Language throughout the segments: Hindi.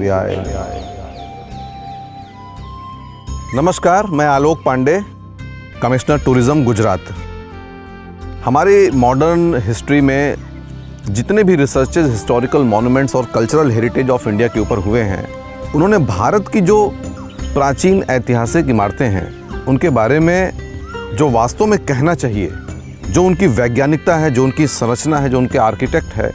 सूर्याय। नमस्कार, मैं आलोक पांडे, कमिश्नर टूरिज्म गुजरात। हमारी मॉडर्न हिस्ट्री में जितने भी रिसर्चेज हिस्टोरिकल मॉन्यूमेंट्स और कल्चरल हेरिटेज ऑफ इंडिया के ऊपर हुए हैं, उन्होंने भारत की जो प्राचीन ऐतिहासिक इमारतें हैं उनके बारे में जो वास्तव में कहना चाहिए, जो उनकी वैज्ञानिकता है, जो उनकी संरचना है, जो उनके आर्किटेक्ट है,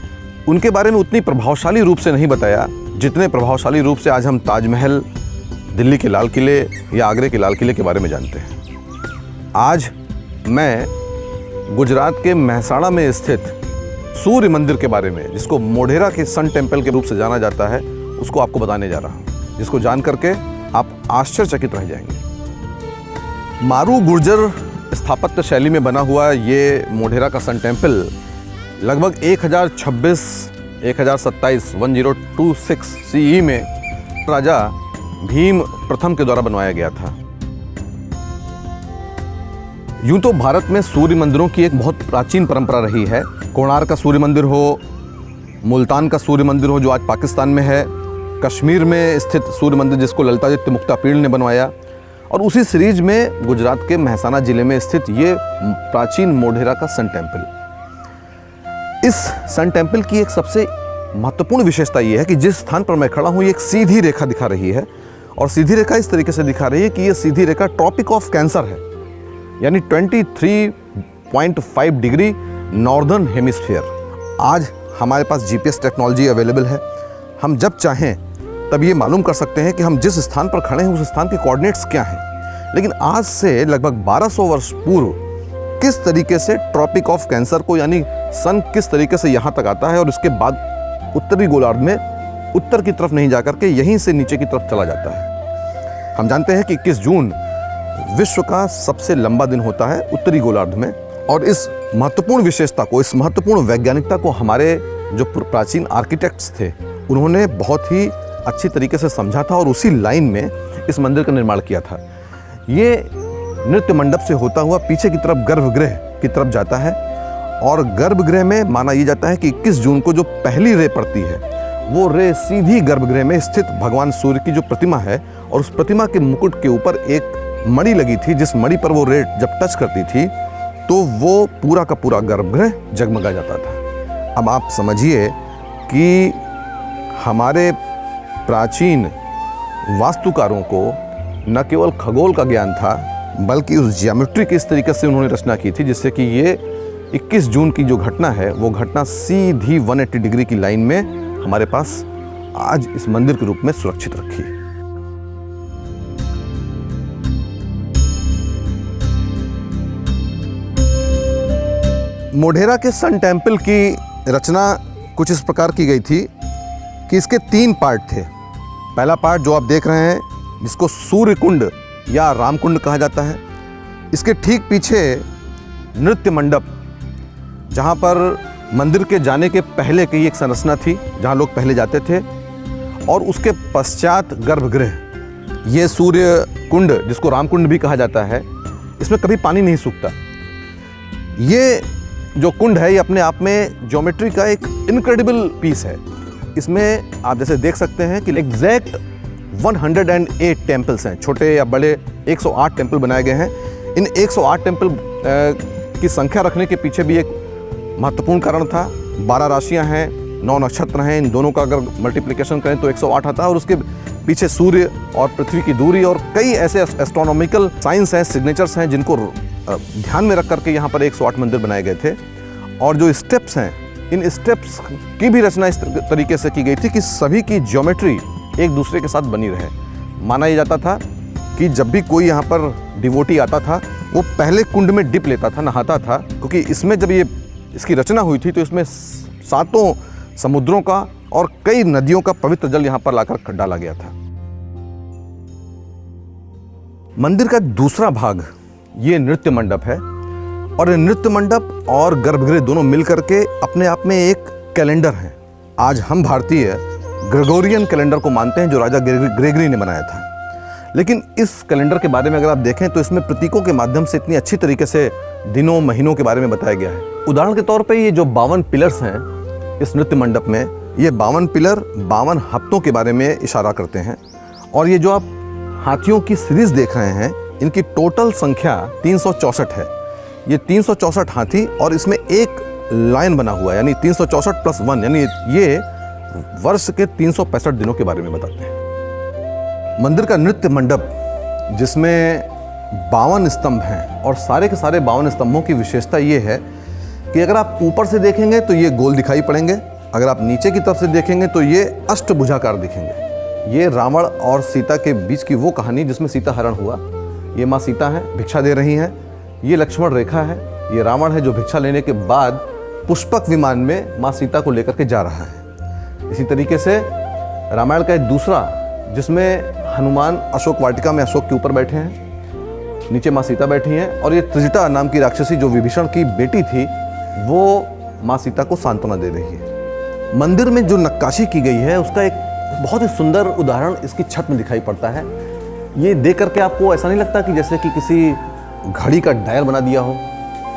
उनके बारे में उतनी प्रभावशाली रूप से नहीं बताया जितने प्रभावशाली रूप से आज हम ताजमहल, दिल्ली के लाल किले या आगरे के लाल किले के बारे में जानते हैं। आज मैं गुजरात के मेहसाणा में स्थित सूर्य मंदिर के बारे में, जिसको मोढेरा के सन टेम्पल के रूप से जाना जाता है, उसको आपको बताने जा रहा हूँ, जिसको जान करके आप आश्चर्यचकित रह जाएंगे। मारू गुर्जर स्थापत्य शैली में बना हुआ ये मोढेरा का सन टेम्पल लगभग 1026 CE में राजा भीम प्रथम के द्वारा बनवाया गया था। यूं तो भारत में सूर्य मंदिरों की एक बहुत प्राचीन परंपरा रही है। कोणार्क का सूर्य मंदिर हो, मुल्तान का सूर्य मंदिर हो जो आज पाकिस्तान में है, कश्मीर में स्थित सूर्य मंदिर जिसको ललितादित्य मुक्तापीड़ ने बनवाया, और उसी सीरीज में गुजरात के मेहसाणा जिले में स्थित ये प्राचीन मोढेरा का सन टेम्पल। इस सन टेम्पल की एक सबसे महत्वपूर्ण विशेषता ये है कि जिस स्थान पर मैं खड़ा हूँ ये एक सीधी रेखा दिखा रही है, और सीधी रेखा इस तरीके से दिखा रही है कि ये सीधी रेखा ट्रॉपिक ऑफ कैंसर है, यानी 23.5 डिग्री नॉर्दर्न हेमिस्फीयर। आज हमारे पास GPS टेक्नोलॉजी अवेलेबल है। हम जब चाहें तब ये मालूम कर सकते हैं कि हम जिस स्थान पर खड़े हैं उस स्थान के कोऑर्डिनेट्स क्या हैं। लेकिन आज से लगभग 1200 वर्ष पूर्व किस तरीके से ट्रॉपिक ऑफ कैंसर को, यानी सन किस तरीके से यहाँ तक आता है और उसके बाद उत्तरी गोलार्ध में उत्तर की तरफ नहीं जाकर के यहीं से नीचे की तरफ चला जाता है। हम जानते हैं कि 21 जून विश्व का सबसे लंबा दिन होता है उत्तरी गोलार्ध में, और इस महत्वपूर्ण विशेषता को, इस महत्वपूर्ण वैज्ञानिकता को हमारे जो प्राचीन आर्किटेक्ट्स थे उन्होंने बहुत ही अच्छी तरीके से समझा था और उसी लाइन में इस मंदिर का निर्माण किया था। ये नृत्य मंडप से होता हुआ पीछे की तरफ गर्भगृह की तरफ जाता है, और गर्भगृह में माना यह जाता है कि 21 जून को जो पहली रे पड़ती है वो रे सीधी गर्भगृह में स्थित भगवान सूर्य की जो प्रतिमा है, और उस प्रतिमा के मुकुट के ऊपर एक मणि लगी थी, जिस मणि पर वो रे जब टच करती थी तो वो पूरा का पूरा गर्भगृह जगमगा जाता था। अब आप समझिए कि हमारे प्राचीन वास्तुकारों को न केवल खगोल का ज्ञान था, बल्कि उस ज्योमेट्री की इस तरीके से उन्होंने रचना की थी जिससे कि ये 21 जून की जो घटना है वो घटना सीधी 180 डिग्री की लाइन में हमारे पास आज इस मंदिर के रूप में सुरक्षित रखी है। मोढेरा के सन टेम्पल की रचना कुछ इस प्रकार की गई थी कि इसके 3 पार्ट थे। पहला पार्ट जो आप देख रहे हैं, जिसको सूर्य कुंड या रामकुंड कहा जाता है, इसके ठीक पीछे नृत्य मंडप, जहाँ पर मंदिर के जाने के पहले की एक संरचना थी जहाँ लोग पहले जाते थे, और उसके पश्चात गर्भगृह। ये सूर्य कुंड, जिसको रामकुंड भी कहा जाता है, इसमें कभी पानी नहीं सूखता। ये जो कुंड है ये अपने आप में ज्योमेट्री का एक इनक्रेडिबल पीस है। इसमें आप जैसे देख सकते हैं कि एग्जैक्ट 108 टेम्पल्स हैं, छोटे या बड़े 108 टेम्पल बनाए गए हैं। इन 108 टेम्पल की संख्या रखने के पीछे भी एक महत्वपूर्ण कारण था। 12 राशियां हैं, 9 नक्षत्र हैं, इन दोनों का अगर मल्टीप्लिकेशन करें तो 108 आता है, और उसके पीछे सूर्य और पृथ्वी की दूरी और कई ऐसे एस्ट्रोनॉमिकल साइंस हैं, सिग्नेचर्स हैं, जिनको ध्यान में रख करके यहाँ पर 108 मंदिर बनाए गए थे। और जो स्टेप्स हैं, इन स्टेप्स की भी रचना इस तरीके से की गई थी कि सभी की ज्योमेट्री एक दूसरे के साथ बनी रहे। माना यह जाता था कि जब भी कोई यहाँ पर डिवोटी आता था वो पहले कुंड में डिप लेता था, नहाता था, क्योंकि इसमें जब ये इसकी रचना हुई थी तो इसमें 7 समुद्रों का और कई नदियों का पवित्र जल यहाँ पर लाकर डाला गया था। मंदिर का दूसरा भाग ये नृत्य मंडप है, और नृत्य मंडप और गर्भगृह दोनों मिलकर के अपने आप में एक कैलेंडर है। आज हम भारतीय ग्रेगोरियन कैलेंडर को मानते हैं जो राजा ग्रेगरी ने बनाया था, लेकिन इस कैलेंडर के बारे में अगर आप देखें तो इसमें प्रतीकों के माध्यम से इतनी अच्छी तरीके से दिनों महीनों के बारे में बताया गया है। उदाहरण के तौर पे ये जो 52 पिलर्स हैं इस नृत्य मंडप में, ये 52 पिलर 52 हफ्तों के बारे में इशारा करते हैं। और ये जो आप हाथियों की सीरीज़ देख रहे हैं, इनकी टोटल संख्या 364 है। ये 364 हाथी और इसमें एक लाइन बना हुआ है, यानी 364 + 1, यानी ये वर्ष के 365 दिनों के बारे में बताते हैं। मंदिर का नृत्य मंडप, जिसमें 52 स्तंभ हैं, और सारे के सारे 52 स्तंभों की विशेषता ये है कि अगर आप ऊपर से देखेंगे तो ये गोल दिखाई पड़ेंगे, अगर आप नीचे की तरफ से देखेंगे तो ये अष्टभुजाकार दिखेंगे। ये रावण और सीता के बीच की वो कहानी जिसमें सीता हरण हुआ। ये माँ सीता हैं, भिक्षा दे रही हैं। ये लक्ष्मण रेखा है, ये रावण है जो भिक्षा लेने के बाद पुष्पक विमान में माँ सीता को लेकर के जा रहा है। इसी तरीके से रामायण का एक दूसरा, जिसमें हनुमान अशोक वाटिका में अशोक के ऊपर बैठे हैं, नीचे माँ सीता बैठी हैं, और ये त्रिजटा नाम की राक्षसी जो विभीषण की बेटी थी, वो माँ सीता को सांत्वना दे रही है। मंदिर में जो नक्काशी की गई है उसका एक बहुत ही सुंदर उदाहरण इसकी छत में दिखाई पड़ता है। ये देख करके आपको ऐसा नहीं लगता कि जैसे कि किसी घड़ी का डायल बना दिया हो,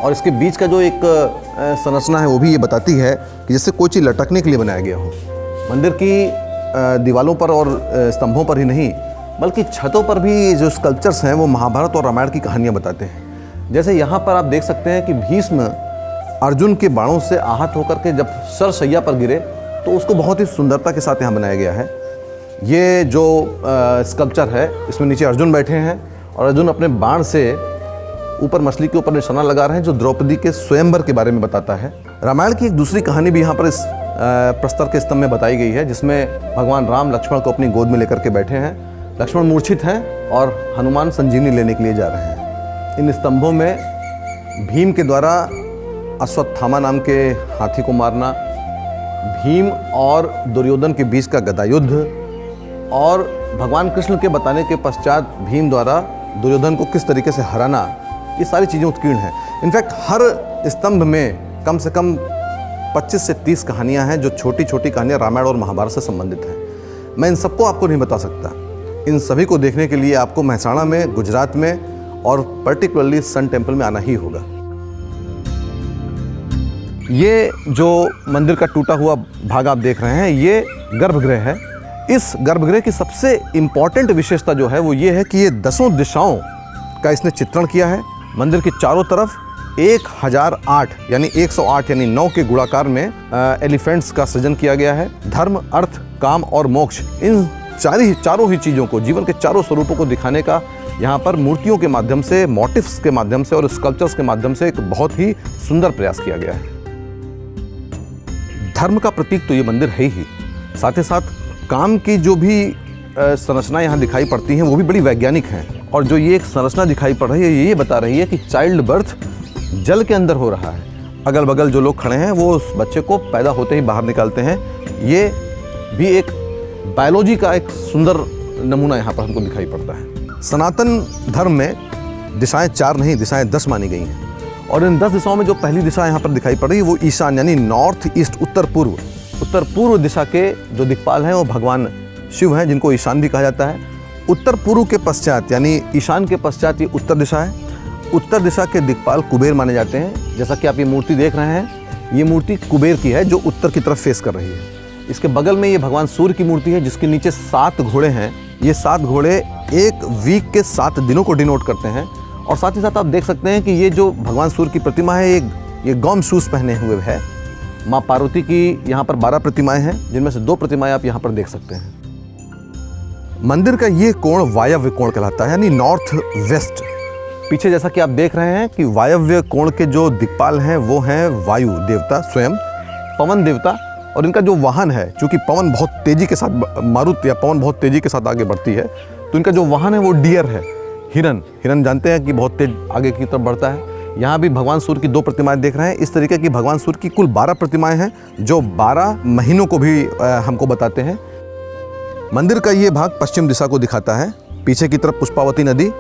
और इसके बीच का जो एक संरचना है वो भी ये बताती है कि जैसे कोई चीज़ लटकने के लिए बनाया गया हो। मंदिर की दीवारों पर और स्तंभों पर ही नहीं, बल्कि छतों पर भी जो स्कल्पचर्स हैं वो महाभारत और रामायण की कहानियाँ बताते हैं। जैसे यहाँ पर आप देख सकते हैं कि भीष्म अर्जुन के बाणों से आहत होकर के जब सरशैया पर गिरे, तो उसको बहुत ही सुंदरता के साथ यहाँ बनाया गया है। ये जो स्कल्पचर है, इसमें नीचे अर्जुन बैठे हैं और अर्जुन अपने बाण से ऊपर मछली के ऊपर निशाना लगा रहे हैं, जो द्रौपदी के स्वयंवर के बारे में बताता है। रामायण की एक दूसरी कहानी भी यहाँ पर इस प्रस्तर के स्तंभ में बताई गई है, जिसमें भगवान राम लक्ष्मण को अपनी गोद में लेकर के बैठे हैं। लक्ष्मण मूर्छित हैं और हनुमान संजीवनी लेने के लिए जा रहे हैं। इन स्तंभों में भीम के द्वारा अश्वत्थामा नाम के हाथी को मारना, भीम और दुर्योधन के बीच का गदा युद्ध, और भगवान कृष्ण के बताने के पश्चात भीम द्वारा दुर्योधन को किस तरीके से हराना, ये सारी चीज़ें उत्कीर्ण हैं। इनफैक्ट हर स्तंभ में कम से कम 25 से 30 कहानियाँ हैं, जो छोटी छोटी कहानियाँ रामायण और महाभारत से संबंधित हैं। मैं इन सबको आपको नहीं बता सकता। इन सभी को देखने के लिए आपको महसाणा में, गुजरात में और पर्टिकुलरली सन टेम्पल में आना ही होगा। ये जो मंदिर का टूटा हुआ भाग आप देख रहे हैं, ये गर्भगृह है। इस गर्भगृह की सबसे इम्पॉर्टेंट विशेषता जो है वो ये है कि ये 10 दिशाओं का इसने चित्रण किया है। मंदिर के चारों तरफ 1008 यानी 108 यानी 9 के गुणाकार में एलिफेंट्स का सृजन किया गया है। धर्म, अर्थ, काम और मोक्ष, इन चारों ही चीज़ों को, जीवन के चारों स्वरूपों को दिखाने का यहाँ पर मूर्तियों के माध्यम से, मोटिव्स के माध्यम से और स्कल्पचर्स के माध्यम से एक बहुत ही सुंदर प्रयास किया गया है। धर्म का प्रतीक तो ये मंदिर है ही, साथ ही साथ काम की जो भी संरचना यहाँ दिखाई पड़ती हैं वो भी बड़ी वैज्ञानिक हैं। और जो ये एक संरचना दिखाई पड़ रही है, ये बता रही है कि चाइल्ड बर्थ जल के अंदर हो रहा है। अगल बगल जो लोग खड़े हैं वो उस बच्चे को पैदा होते ही बाहर निकालते हैं। ये भी एक बायोलॉजी का एक सुंदर नमूना यहाँ पर हमको दिखाई पड़ता है। सनातन धर्म में दिशाएं 4 नहीं, दिशाएं 10 मानी गई हैं। और इन 10 दिशाओं में जो पहली दिशा यहाँ पर दिखाई पड़ रही है वो ईशान यानी नॉर्थ ईस्ट, उत्तर पूर्व दिशा के जो दिक्पाल हैं वो भगवान शिव हैं, जिनको ईशान भी कहा जाता है। उत्तर पूर्व के पश्चात यानी ईशान के पश्चात ये उत्तर दिशा है। उत्तर दिशा के दिक्पाल कुबेर माने जाते हैं। जैसा कि आप ये मूर्ति देख रहे हैं, ये मूर्ति कुबेर की है जो उत्तर की तरफ फेस कर रही है। इसके बगल में ये भगवान सूर्य की मूर्ति है, जिसके नीचे 7 घोड़े हैं। ये 7 घोड़े एक वीक के 7 दिनों को डिनोट करते हैं। और साथ ही साथ आप देख सकते हैं कि ये जो भगवान सूर्य की प्रतिमा है, ये गॉम शूज़ पहने हुए है। माँ पार्वती की यहाँ पर 12 प्रतिमाएं हैं, जिनमें से 2 प्रतिमाएं आप यहाँ पर देख सकते हैं। मंदिर का ये कोण वायव्य कोण कहलाता है, यानी नॉर्थ वेस्ट। पीछे जैसा कि आप देख रहे हैं कि वायव्य कोण के जो दिक्पाल हैं वो हैं वायु देवता स्वयं, पवन देवता, और इनका जो वाहन है, चूँकि पवन बहुत तेज़ी के साथ, मारुत या पवन बहुत तेज़ी के साथ आगे बढ़ती है, तो इनका जो वाहन है वो डियर है, हिरन जानते हैं कि बहुत तेज आगे की तरफ बढ़ता है। यहाँ भी भगवान सूर्य की 2 प्रतिमाएं देख रहे हैं। इस तरीके की भगवान सूर्य की कुल 12 प्रतिमाएं हैं, जो 12 महीनों को भी हमको बताते हैं। मंदिर का ये भाग पश्चिम दिशा को दिखाता है, पीछे की तरफ पुष्पावती नदी,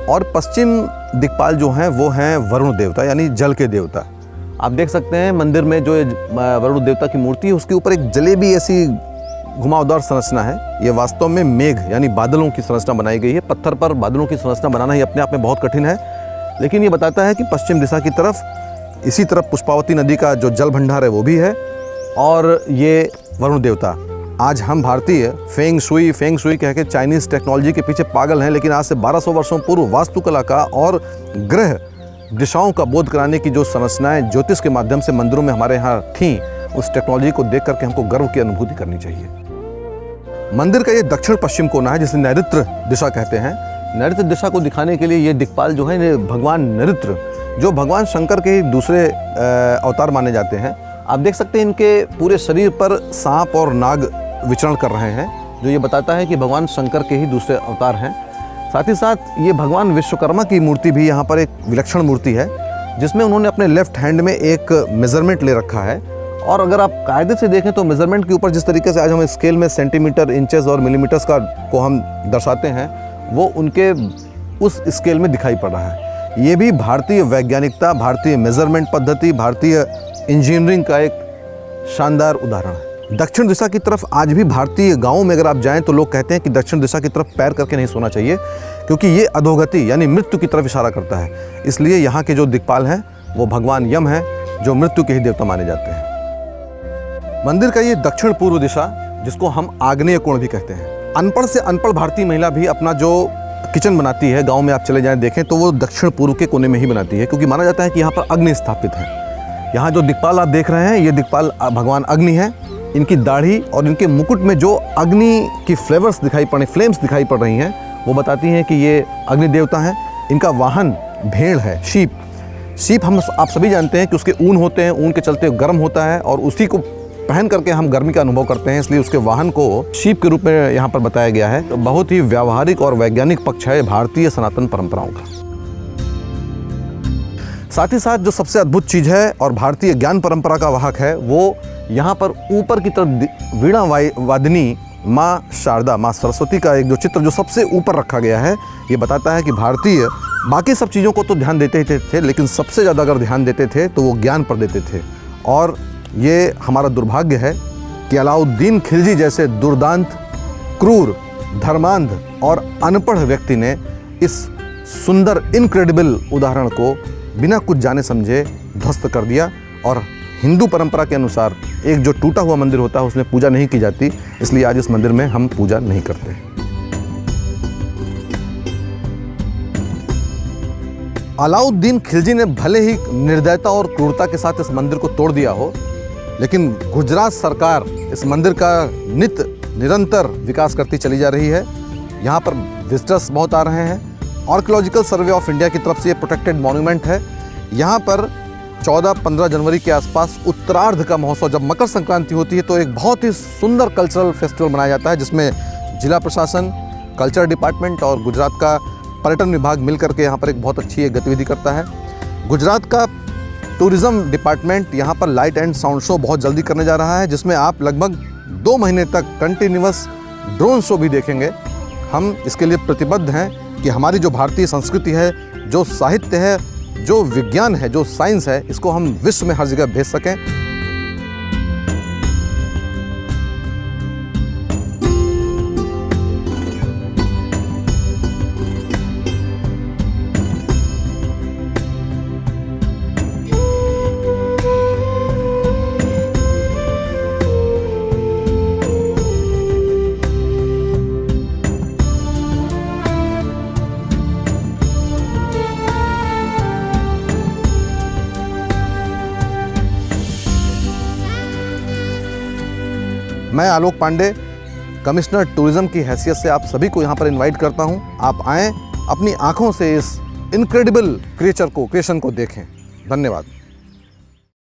और पश्चिम दिक्पाल जो हैं वो हैं वरुण देवता यानी जल के देवता। आप देख सकते हैं मंदिर में जो वरुण देवता की मूर्ति है उसके ऊपर एक जलेबी ऐसी घुमावदार संरचना है। ये वास्तव में मेघ यानी बादलों की संरचना बनाई गई है। पत्थर पर बादलों की संरचना बनाना ही अपने आप में बहुत कठिन है, लेकिन ये बताता है कि पश्चिम दिशा की तरफ, इसी तरफ पुष्पावती नदी का जो जल भंडार है वो भी है, और ये वरुण देवता। आज हम भारतीय फेंग शुई कह के चाइनीज़ टेक्नोलॉजी के पीछे पागल हैं, लेकिन आज से 1200 वर्षों पूर्व वास्तुकला का और ग्रह दिशाओं का बोध कराने की जो संरचनाएं ज्योतिष के माध्यम से मंदिरों में हमारे यहाँ थीं, उस टेक्नोलॉजी को देख करके हमको गर्व की अनुभूति करनी चाहिए। मंदिर का ये दक्षिण पश्चिम कोना है जिसे नैऋत्य दिशा कहते हैं। नैऋत्य दिशा को दिखाने के लिए ये दिक्पाल जो है भगवान नैऋत्य, जो भगवान शंकर के दूसरे अवतार माने जाते हैं। आप देख सकते हैं इनके पूरे शरीर पर सांप और नाग विचरण कर रहे हैं, जो ये बताता है कि भगवान शंकर के ही दूसरे अवतार हैं। साथ ही साथ ये भगवान विश्वकर्मा की मूर्ति भी यहाँ पर एक विलक्षण मूर्ति है, जिसमें उन्होंने अपने लेफ्ट हैंड में एक मेज़रमेंट ले रखा है। और अगर आप कायदे से देखें तो मेज़रमेंट के ऊपर जिस तरीके से आज हम स्केल में सेंटीमीटर, इंचेस और मिलीमीटर्स को हम दर्शाते हैं, वो उनके उस स्केल में दिखाई पड़ रहा है। ये भी भारतीय वैज्ञानिकता, भारतीय मेज़रमेंट पद्धति, भारतीय इंजीनियरिंग का एक शानदार उदाहरण है। दक्षिण दिशा की तरफ आज भी भारतीय गांवों में अगर आप जाएं तो लोग कहते हैं कि दक्षिण दिशा की तरफ पैर करके नहीं सोना चाहिए, क्योंकि ये अधोगति यानी मृत्यु की तरफ इशारा करता है। इसलिए यहाँ के जो दिक्पाल हैं वो भगवान यम हैं, जो मृत्यु के ही देवता माने जाते हैं। मंदिर का ये दक्षिण पूर्व दिशा, जिसको हम आग्नेय कोण भी कहते हैं। अनपढ़ से अनपढ़ भारतीय महिला भी अपना जो किचन बनाती है, गाँव में आप चले जाएँ देखें तो वो दक्षिण पूर्व के कोने में ही बनाती है, क्योंकि माना जाता है कि यहाँ पर अग्नि स्थापित है। यहाँ जो दिक्पाल आप देख रहे हैं, ये दिक्पाल भगवान अग्नि है। इनकी दाढ़ी और इनके मुकुट में जो अग्नि की फ्लेम्स दिखाई पड़ रही हैं, वो बताती हैं कि ये अग्नि देवता हैं। इनका वाहन भेड़ है, शीप आप सभी जानते हैं कि उसके ऊन होते हैं, ऊन के चलते गर्म होता है और उसी को पहन करके हम गर्मी का अनुभव करते हैं, इसलिए उसके वाहन को शीप के रूप में यहाँ पर बताया गया है। तो बहुत ही व्यावहारिक और वैज्ञानिक पक्ष है भारतीय सनातन परंपराओं का। साथ ही साथ जो सबसे अद्भुत चीज़ है और भारतीय ज्ञान परंपरा का वाहक है, वो यहाँ पर ऊपर की तरफ वीणा वादिनी माँ शारदा, माँ सरस्वती का एक जो चित्र जो सबसे ऊपर रखा गया है, ये बताता है कि भारतीय बाकी सब चीज़ों को तो ध्यान देते ही थे, लेकिन सबसे ज़्यादा अगर ध्यान देते थे तो वो ज्ञान पर देते थे। और ये हमारा दुर्भाग्य है कि अलाउद्दीन खिलजी जैसे दुर्दांत, क्रूर, धर्मांध और अनपढ़ व्यक्ति ने इस सुंदर इनक्रेडिबल उदाहरण को बिना कुछ जाने समझे ध्वस्त कर दिया। और हिंदू परंपरा के अनुसार एक जो टूटा हुआ मंदिर होता है उसमें पूजा नहीं की जाती, इसलिए आज इस मंदिर में हम पूजा नहीं करते। अलाउद्दीन खिलजी ने भले ही निर्दयता और क्रूरता के साथ इस मंदिर को तोड़ दिया हो, लेकिन गुजरात सरकार इस मंदिर का निरंतर विकास करती चली जा रही है। यहाँ पर विजिटर्स बहुत आ रहे हैं। आर्कियोलॉजिकल सर्वे ऑफ इंडिया की तरफ से ये प्रोटेक्टेड मॉन्यूमेंट है। यहाँ पर 14-15 जनवरी के आसपास उत्तरार्ध का महोत्सव, जब मकर संक्रांति होती है तो एक बहुत ही सुंदर कल्चरल फेस्टिवल मनाया जाता है, जिसमें जिला प्रशासन, कल्चर डिपार्टमेंट और गुजरात का पर्यटन विभाग मिलकर के यहाँ पर एक बहुत अच्छी गतिविधि करता है। गुजरात का टूरिज़्म डिपार्टमेंट यहाँ पर लाइट एंड साउंड शो बहुत जल्दी करने जा रहा है, जिसमें आप लगभग 2 महीने तक कंटिन्यूअस ड्रोन शो भी देखेंगे। हम इसके लिए प्रतिबद्ध हैं कि हमारी जो भारतीय संस्कृति है, जो साहित्य है, जो विज्ञान है, जो साइंस है, इसको हम विश्व में हर जगह भेज सकें। मैं आलोक पांडे, कमिश्नर टूरिज़्म की हैसियत से आप सभी को यहाँ पर इनवाइट करता हूँ। आप आएँ, अपनी आँखों से इस इनक्रेडिबल क्रिएशन को देखें। धन्यवाद।